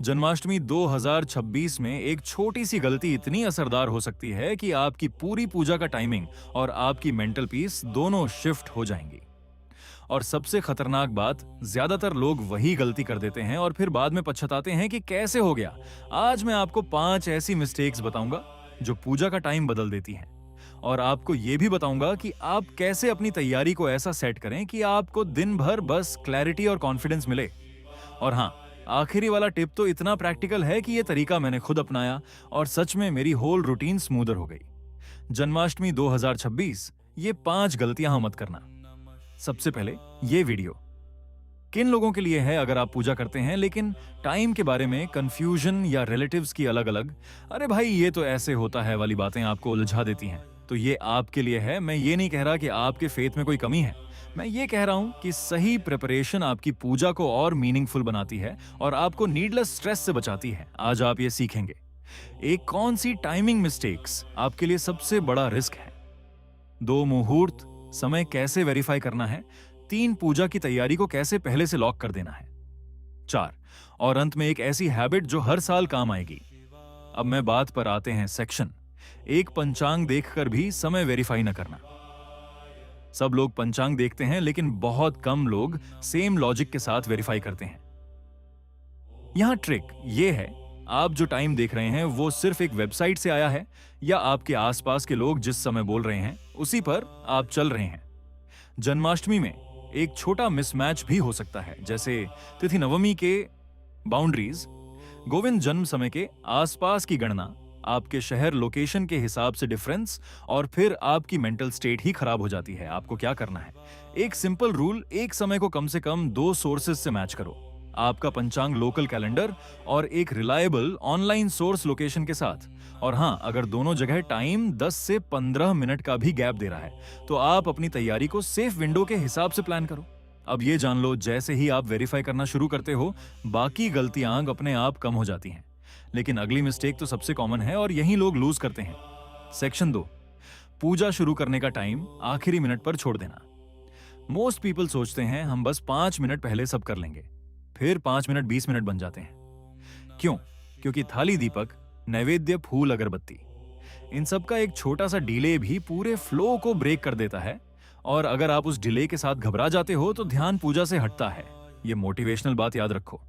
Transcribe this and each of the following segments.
जन्माष्टमी 2026 में एक छोटी सी गलती इतनी असरदार हो सकती है कि आपकी पूरी पूजा का टाइमिंग और आपकी मेंटल पीस दोनों शिफ्ट हो जाएंगी। और सबसे खतरनाक बात, ज्यादातर लोग वही गलती कर देते हैं और फिर बाद में पछताते हैं कि कैसे हो गया। आज मैं आपको 5 ऐसी मिस्टेक्स बताऊंगा जो पूजा का टाइम बदल देती हैं। और आपको यह भी बताऊंगा कि आप कैसे अपनी तैयारी को ऐसा सेट करें कि आपको दिन भर बस क्लैरिटी और कॉन्फिडेंस मिले। और हाँ, आखिरी वाला टिप तो इतना प्रैक्टिकल है कि यह तरीका मैंने खुद अपनाया और सच में मेरी होल रूटीन स्मूदर हो गई। जन्माष्टमी 2026, ये 5 गलतियां मत करना। सबसे पहले, ये वीडियो किन लोगों के लिए है अगर आप पूजा करते हैं लेकिन टाइम के बारे में कंफ्यूजन या रिलेटिव्स की अलग अलग "अरे भाई ये तो ऐसे होता है" वाली बातें आपको उलझा देती हैं, तो ये आपके लिए है। मैं ये नहीं कह रहा कि आपके फेथ में कोई कमी है, मैं ये कह रहा हूं कि सही प्रिपरेशन आपकी पूजा को और मीनिंगफुल बनाती है और आपको नीडलेस स्ट्रेस से बचाती है। आज आप ये सीखेंगे एक कौन सी टाइमिंग मिस्टेक्स आपके लिए सबसे बड़ा रिस्क है, 2 मुहूर्त समय कैसे वेरीफाई करना है, 3 पूजा की तैयारी को कैसे पहले से लॉक कर देना है, 4 और अंत में एक ऐसी हैबिट जो हर साल काम आएगी। अब मैं बात पर आते हैं सेक्शन एक, पंचांग देखकर भी समय वेरीफाई न करना। सब लोग पंचांग देखते हैं लेकिन बहुत कम लोग सेम लॉजिक के साथ वेरीफाई करते हैं। यहां ट्रिक ये है, आप जो टाइम देख रहे हैं वो सिर्फ एक वेबसाइट से आया है या आपके आसपास के लोग जिस समय बोल रहे हैं उसी पर आप चल रहे हैं। जन्माष्टमी में एक छोटा मिसमैच भी हो सकता है, जैसे तिथि नवमी के बाउंड्रीज, गोविंद जन्म समय के आसपास की गणना, आपके शहर लोकेशन के हिसाब से डिफरेंस, और फिर आपकी मेंटल स्टेट ही खराब हो जाती है। आपको क्या करना है, एक सिंपल रूल, एक समय को कम से कम 2 सोर्सेज से मैच करो, आपका पंचांग लोकल कैलेंडर और एक रिलायबल ऑनलाइन सोर्स लोकेशन के साथ। और हां, अगर दोनों जगह टाइम 10 से 15 मिनट का भी गैप दे रहा है तो आप अपनी तैयारी को सेफ विंडो के हिसाब से प्लान करो। अब ये जान लो, जैसे ही आप वेरीफाई करना शुरू करते हो बाकी गलतियां अपने आप कम हो जाती हैं। लेकिन अगली मिस्टेक तो सबसे कॉमन है और यही लोग लूज करते हैं। सेक्शन 2, पूजा शुरू करने का टाइम आखिरी मिनट पर छोड़ देना। मोस्ट पीपल सोचते हैं हम बस 5 मिनट पहले सब कर लेंगे, फिर 5 मिनट 20 मिनट बन जाते हैं। क्यों? क्योंकि थाली, दीपक, नैवेद्य, फूल, अगरबत्ती, इन सब का एक छोटा सा डिले भी पूरे फ्लो को ब्रेक कर देता है। और अगर आप उस डिले के साथ घबरा जाते हो तो ध्यान पूजा से हटता है। ये मोटिवेशनल बात याद रखो,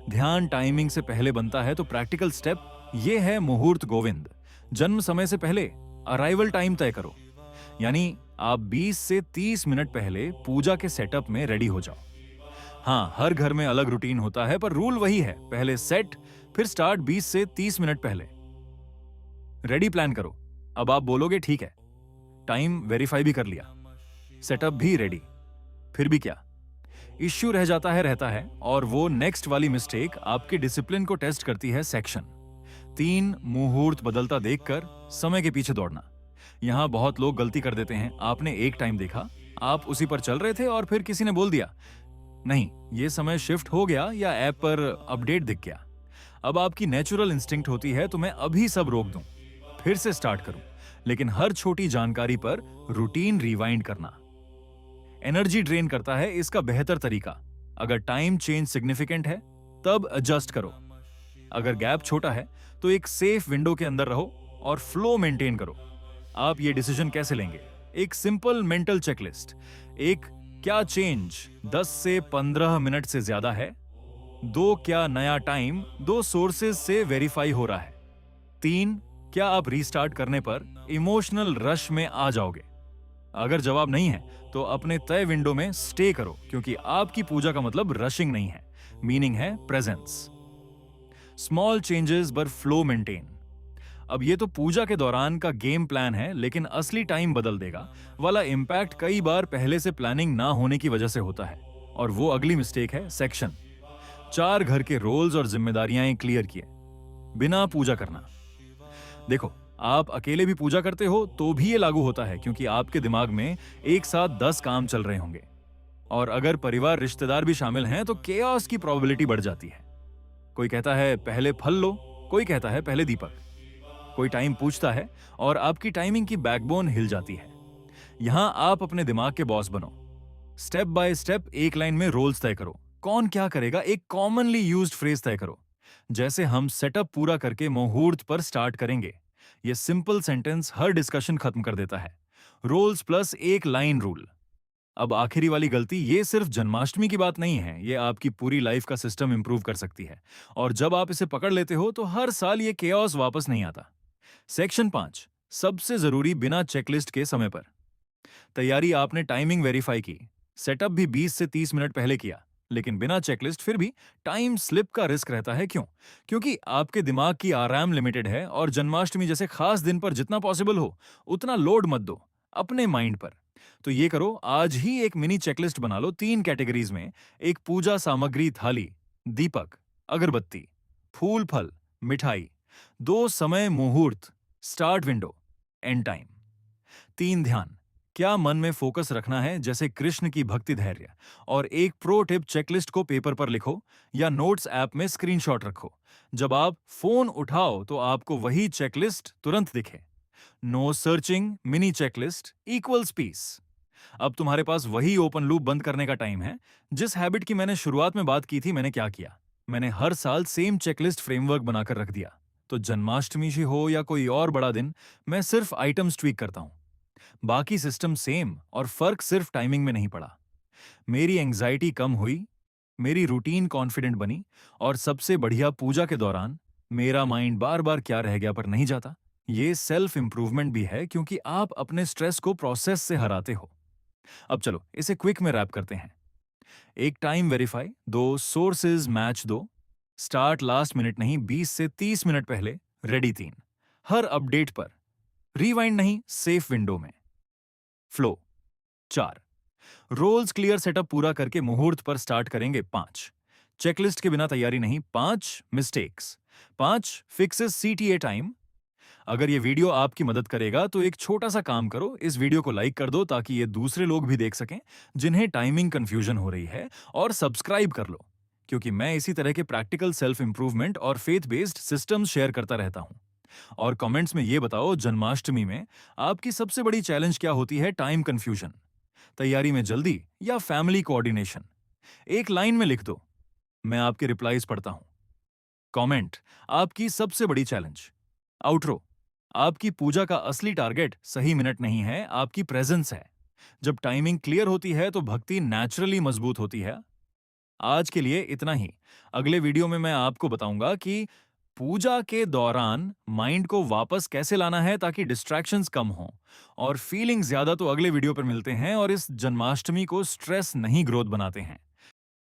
ध्यान टाइमिंग से पहले बनता है। तो प्रैक्टिकल स्टेप ये है, मुहूर्त गोविंद जन्म समय से पहले अराइवल टाइम तय करो, यानी आप 20 से 30 मिनट पहले पूजा के सेटअप में रेडी हो जाओ। हाँ, हर घर में अलग रूटीन होता है पर रूल वही है, पहले सेट फिर स्टार्ट 20 से 30 मिनट पहले। रेडी प्लान करो। अब आप बोलोगे ठीक है, टाइम वेरीफाई भी कर लिया, सेटअप भी रेडी, फिर भी क्या? इश्यू रह जाता है, रहता है, और वो नेक्स्ट वाली मिस्टेक आपके डिसिप्लिन को टेस्ट करती है। सेक्शन 3, मुहूर्त बदलता देखकर समय के पीछे दौड़ना। यहां बहुत लोग गलती कर देते हैं। आपने एक टाइम देखा, आप उसी पर चल रहे थे और फिर किसी ने बोल दिया नहीं ये समय शिफ्ट हो गया, या ऐप पर अपडेट दिख गया। अब आपकी नेचुरल इंस्टिंक्ट होती है तो मैं अभी सब रोक दूं, फिर से स्टार्ट करूं, लेकिन हर छोटी जानकारी पर रूटीन रिवाइंड करना एनर्जी ड्रेन करता है। इसका बेहतर तरीका, अगर टाइम चेंज सिग्निफिकेंट है तब एडजस्ट करो, अगर गैप छोटा है तो एक सेफ विंडो के अंदर रहो और फ्लो मेंटेन करो। आप ये डिसीजन कैसे लेंगे? एक सिंपल मेंटल चेकलिस्ट। एक, क्या चेंज 10 से 15 मिनट से ज्यादा है? 2, क्या नया टाइम 2 सोर्सेज से वेरीफाई हो रहा है? 3, क्या आप रीस्टार्ट करने पर इमोशनल रश में आ जाओगे? अगर जवाब नहीं है तो अपने तय विंडो में स्टे करो, क्योंकि आपकी पूजा का मतलब रशिंग नहीं है, मीनिंग है प्रेजेंस। स्मॉल चेंजेस पर फ्लो मेंटेन। अब ये तो पूजा के दौरान का गेम प्लान है, लेकिन असली टाइम बदल देगा वाला इंपैक्ट कई बार पहले से प्लानिंग ना होने की वजह से होता है, और वो अगली मिस्टेक है। सेक्शन 4, घर के रोल्स और जिम्मेदारियां क्लियर किए बिना पूजा करना। देखो, आप अकेले भी पूजा करते हो तो भी ये लागू होता है, क्योंकि आपके दिमाग में एक साथ 10 काम चल रहे होंगे, और अगर परिवार रिश्तेदार भी शामिल हैं तो केओस की प्रोबेबिलिटी बढ़ जाती है। कोई कहता है पहले फल लो, कोई कहता है पहले दीपक, कोई टाइम पूछता है और आपकी टाइमिंग की बैकबोन हिल जाती है। यहां आप अपने दिमाग के बॉस बनो, स्टेप बाय स्टेप एक लाइन में रोल्स तय करो, कौन क्या करेगा, एक कॉमनली यूज्ड फ्रेज तय करो, जैसे हम सेटअप पूरा करके मुहूर्त पर स्टार्ट करेंगे। ये सिंपल सेंटेंस हर डिस्कशन खत्म कर देता है। रोल्स प्लस एक लाइन रूल। अब आखिरी वाली गलती, ये सिर्फ जन्माष्टमी की बात नहीं है, ये आपकी पूरी लाइफ का सिस्टम इंप्रूव कर सकती है। और जब आप इसे पकड़ लेते हो तो हर साल ये केओस वापस नहीं आता। सेक्शन 5, सबसे जरूरी बिना चेकलिस्ट के समय पर तैयारी। आपने टाइमिंग वेरीफाई की, सेटअप भी 20 से 30 मिनट पहले किया, लेकिन बिना चेकलिस्ट फिर भी टाइम स्लिप का रिस्क रहता है। क्यों? क्योंकि आपके दिमाग की आराम लिमिटेड है और जन्माष्टमी जैसे खास दिन पर जितना पॉसिबल हो उतना लोड मत दो अपने माइंड पर। तो ये करो, आज ही एक मिनी चेकलिस्ट बना लो 3 कैटेगरीज में। एक पूजा सामग्री थाली, दीपक, अगरबत्ती, फूल फल, मिठाई। 2 समय मुहूर्त, स्टार्ट विंडो, एंड टाइम। 3 ध्यान, क्या मन में फोकस रखना है जैसे कृष्ण की भक्ति धैर्य। और एक प्रो टिप, चेकलिस्ट को पेपर पर लिखो या नोट्स ऐप में स्क्रीनशॉट रखो। जब आप फोन उठाओ तो आपको वही चेकलिस्ट तुरंत दिखे। No searching, mini checklist equals peace. अब तुम्हारे पास वही ओपन लूप बंद करने का टाइम है। जिस हैबिट की मैंने शुरुआत में बात की थी, मैंने क्या किया? मैंने हर साल सेम चेकलिस्ट फ्रेमवर्क बनाकर रख दिया। तो जन्माष्टमी से हो या कोई और बड़ा दिन, मैं सिर्फ आइटम्स ट्वीक करता हूं। बाकी सिस्टम सेम, और फर्क सिर्फ टाइमिंग में नहीं पड़ा। मेरी एंग्जाइटी कम हुई, मेरी रूटीन कॉन्फिडेंट बनी, और सबसे बढ़िया, पूजा के दौरान मेरा माइंड बार बार क्या रह गया पर नहीं जाता। ये सेल्फ इंप्रूवमेंट भी है, क्योंकि आप अपने स्ट्रेस को प्रोसेस से हराते हो। अब चलो इसे क्विक में रैप करते हैं। एक time verify, 2 sources match, 2 start last minute नहीं, 20 से 30 मिनट पहले रेडी, 3 हर अपडेट पर रीवाइंड नहीं, सेफ विंडो में फ्लो, 4 रोल्स क्लियर सेटअप पूरा करके मुहूर्त पर स्टार्ट करेंगे, 5 चेकलिस्ट के बिना तैयारी नहीं, 5 मिस्टेक्स, 5 फिक्सेस सीटीए टाइम। अगर ये वीडियो आपकी मदद करेगा तो एक छोटा सा काम करो, इस वीडियो को लाइक कर दो ताकि ये दूसरे लोग भी देख सकें जिन्हें टाइमिंग कंफ्यूजन हो रही है, और सब्सक्राइब कर लो, क्योंकि मैं इसी तरह के प्रैक्टिकल सेल्फ इंप्रूवमेंट और फेथ बेस्ड सिस्टम्स शेयर करता रहता हूं। और कमेंट्स में ये बताओ, जन्माष्टमी में आपकी सबसे बड़ी चैलेंज क्या होती है? टाइम कंफ्यूजन, तैयारी में जल्दी, या फैमिली कोऑर्डिनेशन? एक लाइन में लिख दो, मैं आपके रिप्लाईज पढ़ता हूं। कमेंट, आपकी सबसे बड़ी चैलेंज। आउटरो, आपकी पूजा का असली टारगेट सही मिनट नहीं है, आपकी प्रेजेंस है। जब टाइमिंग क्लियर होती है तो भक्ति नेचुरली मजबूत होती है। आज के लिए इतना ही। अगले वीडियो में मैं आपको बताऊंगा कि पूजा के दौरान माइंड को वापस कैसे लाना है ताकि डिस्ट्रैक्शंस कम हों, और फीलिंग ज्यादा। तो अगले वीडियो पर मिलते हैं, और इस जन्माष्टमी को स्ट्रेस नहीं ग्रोथ बनाते हैं।